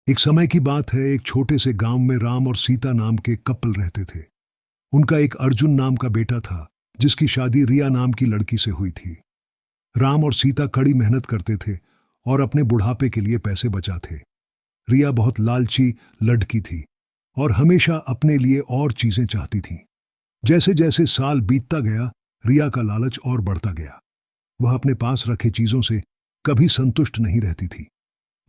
एक समय की बात है, एक छोटे से गांव में राम और सीता नाम के कपल रहते थे। उनका एक अर्जुन नाम का बेटा था, जिसकी शादी रिया नाम की लड़की से हुई थी। राम और सीता कड़ी मेहनत करते थे और अपने बुढ़ापे के लिए पैसे बचाते। रिया बहुत लालची लड़की थी और हमेशा अपने लिए और चीजें चाहती थी। जैसे जैसे साल बीतता गया, रिया का लालच और बढ़ता गया। वह अपने पास रखे चीजों से कभी संतुष्ट नहीं रहती थी।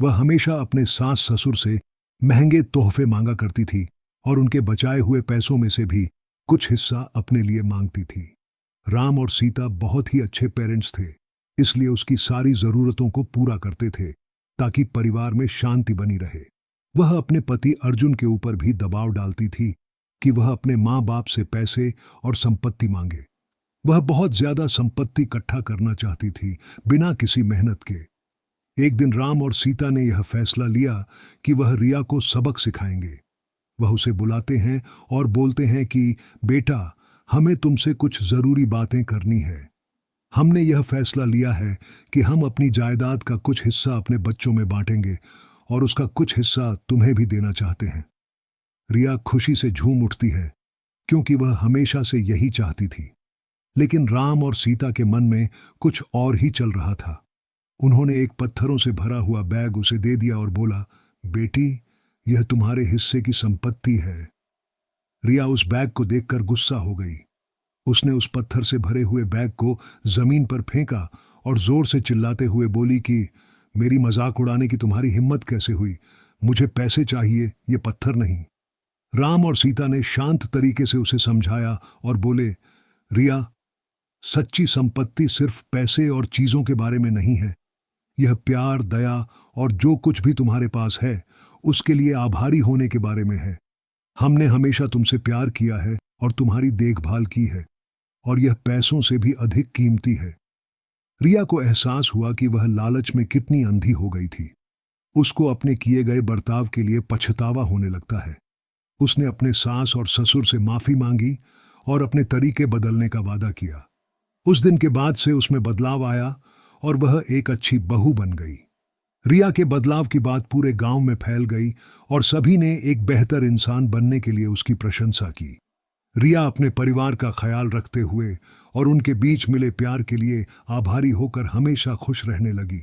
वह हमेशा अपने सास ससुर से महंगे तोहफे मांगा करती थी और उनके बचाए हुए पैसों में से भी कुछ हिस्सा अपने लिए मांगती थी। राम और सीता बहुत ही अच्छे पेरेंट्स थे, इसलिए उसकी सारी जरूरतों को पूरा करते थे ताकि परिवार में शांति बनी रहे। वह अपने पति अर्जुन के ऊपर भी दबाव डालती थी कि वह अपने माँ बाप से पैसे और संपत्ति मांगे। वह बहुत ज्यादा संपत्ति इकट्ठा करना चाहती थी, बिना किसी मेहनत के। एक दिन राम और सीता ने यह फैसला लिया कि वह रिया को सबक सिखाएंगे। वह उसे बुलाते हैं और बोलते हैं कि बेटा, हमें तुमसे कुछ जरूरी बातें करनी है। हमने यह फैसला लिया है कि हम अपनी जायदाद का कुछ हिस्सा अपने बच्चों में बांटेंगे और उसका कुछ हिस्सा तुम्हें भी देना चाहते हैं। रिया खुशी से झूम उठती है, क्योंकि वह हमेशा से यही चाहती थी। लेकिन राम और सीता के मन में कुछ और ही चल रहा था। उन्होंने एक पत्थरों से भरा हुआ बैग उसे दे दिया और बोला, बेटी, यह तुम्हारे हिस्से की संपत्ति है। रिया उस बैग को देखकर गुस्सा हो गई। उसने उस पत्थर से भरे हुए बैग को जमीन पर फेंका और जोर से चिल्लाते हुए बोली कि मेरी मजाक उड़ाने की तुम्हारी हिम्मत कैसे हुई? मुझे पैसे चाहिए, ये पत्थर नहीं। राम और सीता ने शांत तरीके से उसे समझाया और बोले, रिया, सच्ची संपत्ति सिर्फ पैसे और चीजों के बारे में नहीं है। यह प्यार, दया और जो कुछ भी तुम्हारे पास है उसके लिए आभारी होने के बारे में है। हमने हमेशा तुमसे प्यार किया है और तुम्हारी देखभाल की है, और यह पैसों से भी अधिक कीमती है। रिया को एहसास हुआ कि वह लालच में कितनी अंधी हो गई थी। उसको अपने किए गए बर्ताव के लिए पछतावा होने लगता है। उसने अपने सास और ससुर से माफी मांगी और अपने तरीके बदलने का वादा किया। उस दिन के बाद से उसमें बदलाव आया और वह एक अच्छी बहू बन गई। रिया के बदलाव की बात पूरे गांव में फैल गई और सभी ने एक बेहतर इंसान बनने के लिए उसकी प्रशंसा की। रिया अपने परिवार का ख्याल रखते हुए और उनके बीच मिले प्यार के लिए आभारी होकर हमेशा खुश रहने लगी।